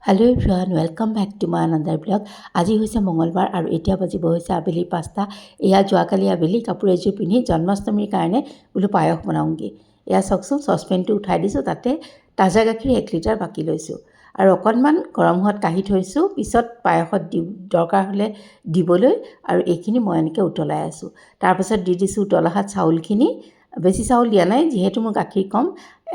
Hello' everyone, welcome back to my another blog. আজি হৈছে মঙলবাৰ আৰু এতিয়া বাজিব হৈছে আবেলি 5টা। এয়া যোৱাকালি আবেলি কাপোৰ এযোৰ পিন্ধি জন্মাষ্টমীৰ কাৰণে বোলো পায়স বনাওঁগৈ। এয়া চাওকচোন, চচপেনটো উঠাই দিছোঁ, তাতে তাজা গাখীৰ 1 লিটাৰ বাকি লৈছোঁ আৰু অকণমান গৰম হোৱাত কাঢ়ি থৈছোঁ, পিছত পায়সত দৰকাৰ হ'লে দিবলৈ। আৰু এইখিনি মই এনেকৈ উতলাই আছোঁ। তাৰপাছত দি দিছোঁ উতলা হাত চাউলখিনি। বেছি চাউল দিয়া নাই, যিহেতু মোৰ গাখীৰ কম।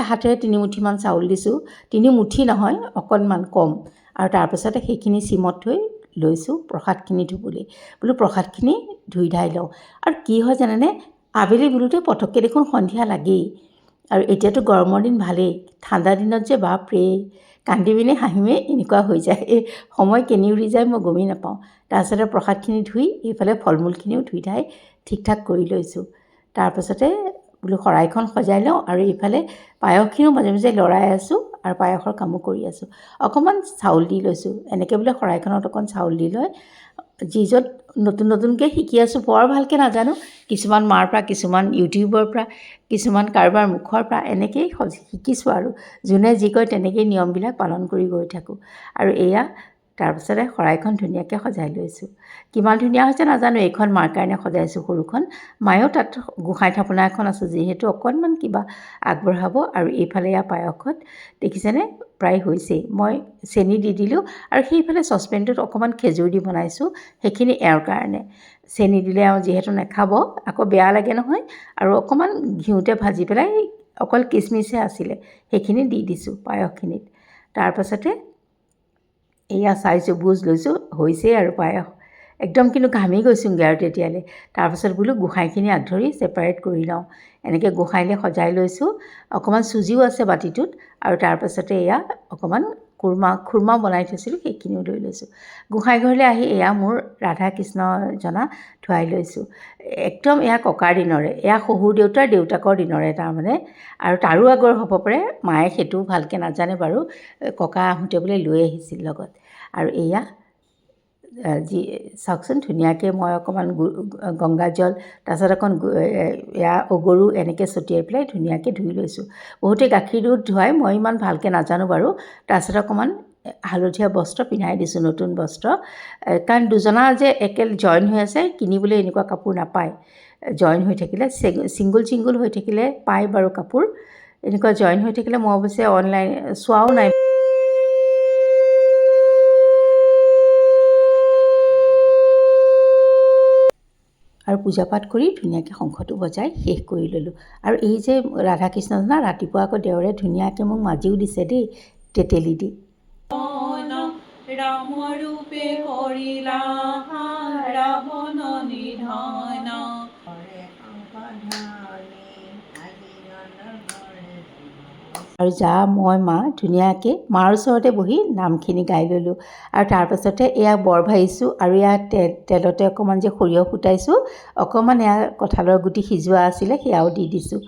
হাতেৰে 3 মুঠিমান চাউল দিছোঁ, 3 মুঠি নহয়, অকণমান কম। আৰু তাৰপাছতে সেইখিনি চিমত থৈ লৈছোঁ প্ৰসাদখিনি ধুবলৈ। বোলো প্ৰসাদখিনি ধুই ধাই লওঁ। আৰু কি হয় জানেনে, আবেলি বোলোতে পটককৈ দেখোন সন্ধিয়া লাগেই। আৰু এতিয়াতো গৰমৰ দিন ভালেই, ঠাণ্ডা দিনত যে বাপৰে, কান্দিবিনে হাঁহিমে এনেকুৱা হৈ যায়। এই সময় কেনি উৰি যায় মই গমেই নাপাওঁ। তাৰপাছতে প্ৰসাদখিনি ধুই এইফালে ফল মূলখিনিও ধুই ধাই ঠিক ঠাক কৰি লৈছোঁ। তাৰপাছতে বোলো শৰাইখন সজাই লওঁ আৰু এইফালে পায়সখিনিও মাজে মাজে লৰাই আছোঁ আৰু পায়সৰ কামো কৰি আছোঁ। অকণমান চাউল দি লৈছোঁ, এনেকৈ বোলে শৰাইখনত অকণ চাউল দি লৈ যি য'ত নতুনকৈ শিকি আছোঁ, বৰ ভালকৈ নাজানো। কিছুমান মাৰ পৰা, কিছুমান ইউটিউবৰ পৰা, কিছুমান কাৰোবাৰ মুখৰ পৰা, এনেকৈয়ে শিকিছোঁ আৰু যোনে যি কয় তেনেকৈয়ে নিয়মবিলাক পালন কৰি গৈ থাকোঁ। আৰু এয়া তাৰপাছতে শৰাইখন ধুনীয়াকৈ সজাই লৈছোঁ। কিমান ধুনীয়া হৈছে নাজানো, এইখন মাৰ কাৰণে সজাইছোঁ সৰুখন। মায়েও তাত গোঁসাই থাপনা এখন আছে, যিহেতু অকণমান কিবা আগবঢ়াব। আৰু এইফালে এয়া পায়সত দেখিছেনে প্ৰায় হৈছেই। মই চেনি দি দিলোঁ আৰু সেইফালে চচপেনটোত অকণমান খেজুৰ দি বনাইছোঁ, সেইখিনি এওঁৰ কাৰণে। চেনি দিলে আৰু যিহেতু নাখাব, আকৌ বেয়া লাগে নহয়। আৰু অকণমান ঘিউতে ভাজি পেলাই, অকল কিচমিচহে আছিলে, সেইখিনি দি দিছোঁ পায়সখিনিত। তাৰপাছতে এয়া চাইছোঁ, বুজ লৈছোঁ হৈছেই আৰু পায়স। একদম কিন্তু ঘামি গৈছোঁগৈ আৰু তেতিয়ালৈ। তাৰপাছত বোলো গোঁসাইখিনি আগ ধৰি ছেপাৰেট কৰি লওঁ। এনেকৈ গোঁসাইলৈ সজাই লৈছোঁ। অকণমান চুজিও আছে বাতিটোত। আৰু তাৰপাছতে এয়া অকণমান খুৰমা বনাই থৈছিলোঁ, সেইখিনিও লৈ লৈছোঁ। গোঁসাই ঘৰলৈ আহি এয়া মোৰ ৰাধা কৃষ্ণ জনা ধুৱাই লৈছোঁ। একদম এয়া ককাৰ দিনৰে, এয়া শহুৰ দেউতাৰ দেউতাকৰ দিনৰে তাৰমানে। আৰু তাৰো আগৰ হ'ব পাৰে, মায়ে সেইটোও ভালকৈ নাজানে বাৰু। ককা আহোঁতে বোলে লৈ আহিছিল লগত। আৰু এয়া চাওকচোন, ধুনীয়াকৈ মই অকণমান গংগাজল, তাৰপাছত অকণ এয়া অগৰু এনেকৈ ছটিয়াই পেলাই ধুনীয়াকৈ ধুই লৈছোঁ। বহুতে গাখীৰ দুধ ধুৱাই, মই ইমান ভালকৈ নাজানো বাৰু। তাৰপাছত অকণমান হালধীয়া বস্ত্ৰ পিন্ধাই দিছোঁ, নতুন বস্ত্ৰ। কাৰণ দুজনা যে জইন হৈ আছে, কিনিবলৈ এনেকুৱা কাপোৰ নাপায়। জইন হৈ থাকিলে, ছিংগুল হৈ থাকিলে পায় বাৰু কাপোৰ। এনেকুৱা জইন হৈ থাকিলে মই অৱশ্যে অনলাইন চোৱাও নাই। আৰু পূজা পাঠ কৰি ধুনীয়াকৈ শংখটো বজাই শেষ কৰি ল'লোঁ। আৰু এই যে ৰাধাকৃষ্ণজনা ৰাতিপুৱা আকৌ দেওৰে ধুনীয়াকৈ মোক মাজিও দিছে দেই, তেতেলী দি। ৰাম ৰূপে কৰিলা ৰাৱণ নিধন, আৰু যা মই মা ধুনীয়াকৈ মাৰ ওচৰতে বহি নামখিনি গাই ল'লোঁ। আৰু তাৰপাছতে এয়া বৰ ভাজিছোঁ আৰু এয়া তেলতে অকণমান যে সৰিয়হ ফুটাইছোঁ, অকণমান এয়া কঁঠালৰ গুটি সিজোৱা আছিলে, সেয়াও দি দিছোঁ।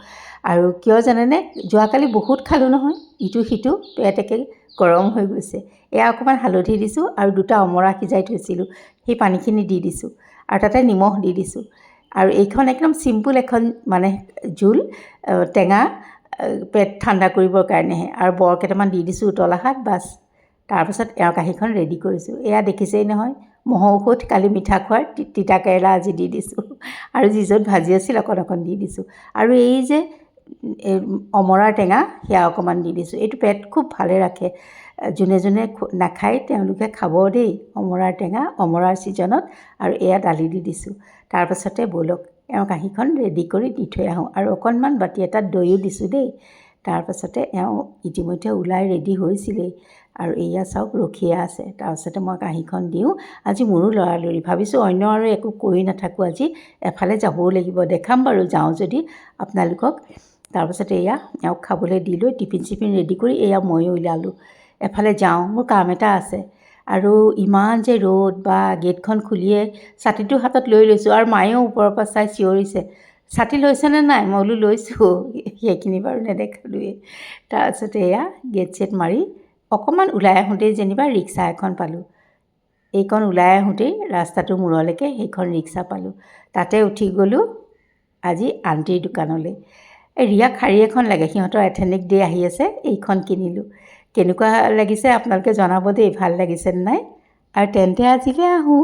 আৰু কিয় জানেনে, যোৱাকালি বহুত খালোঁ নহয়, ইটো সিটো, পেট একে গৰম হৈ গৈছে। এয়া অকণমান হালধি দিছোঁ আৰু 2টা অমৰা সিজাই থৈছিলোঁ, সেই পানীখিনি দি দিছোঁ। আৰু তাতে নিমখ দি দিছোঁ। আৰু এইখন একদম চিম্পুল এখন মানে জোল, টেঙা, পেট ঠাণ্ডা কৰিবৰ কাৰণেহে। আৰু বৰ কেইটামান দি দিছোঁ উতলা হাত, বাছ। তাৰপাছত এওঁ কাঁহীখন ৰেডি কৰিছোঁ। এয়া দেখিছেই নহয়, মহৰ ঔষধ, কালি মিঠা খোৱাৰ তিতা কেৰেলা আজি দি দিছোঁ। আৰু যি য'ত ভাজি আছিল অকণ দি দিছোঁ। আৰু এই যে অমৰাৰ টেঙা, সেয়া অকণমান দি দিছোঁ। এইটো পেট খুব ভালে ৰাখে। যোনে যোনে নাখায় তেওঁলোকে খাব দেই, অমৰাৰ টেঙা, অমৰাৰ ছিজনত। আৰু এয়া দালি দি দিছোঁ। তাৰপাছতে ব'লক এওঁ কাঁহীখন ৰেডি কৰি দি থৈ আহোঁ। আৰু অকণমান বাতি এটাত দৈও দিছোঁ দেই। তাৰপাছতে এওঁ ইতিমধ্যে ওলাই ৰেডি হৈছিলেই। আৰু এয়া চাওক ৰখিয়ে আছে। তাৰপাছতে মই কাঁহীখন দিওঁ। আজি মোৰো লৰালৰি, ভাবিছোঁ অন্য আৰু একো কৰি নাথাকোঁ, আজি এফালে যাবও লাগিব, দেখাম বাৰু যাওঁ যদি আপোনালোকক। তাৰপাছতে এয়া এওঁক খাবলৈ দি লৈ টিফিন চিফিন ৰেডি কৰি এয়া ময়ো ওলালোঁ। এফালে যাওঁ, মোৰ কাম এটা আছে। আৰু ইমান যে ৰ'দ, বা গেটখন খুলিয়ে ছাতিটো হাতত লৈ লৈছোঁ। আৰু মায়েও ওপৰৰ পৰা চাই চিঞৰিছে, ছাতি লৈছেনে নাই? মই বোলো লৈছোঁ, সেইখিনি বাৰু নেদেখালোৱেই। তাৰপাছতে এয়া গেট চেট মাৰি অকণমান ওলাই আহোঁতেই যেনিবা ৰিক্সা এখন পালোঁ। এইকণ ওলাই আহোঁতেই ৰাস্তাটোৰ মূৰলৈকে সেইখন ৰিক্সা পালোঁ। তাতে উঠি গ'লোঁ আজি আণ্টিৰ দোকানলৈ। এই ৰিয়াক শাৰী এখন লাগে, সিহঁতৰ এথেনিক ডে আহি আছে, এইখন কিনিলোঁ। কেনেকুৱা লাগিছে আপোনালোকে জনাব দেই, ভাল লাগিছেনে নাই। আৰু তেন্তে আজিলৈ আহোঁ।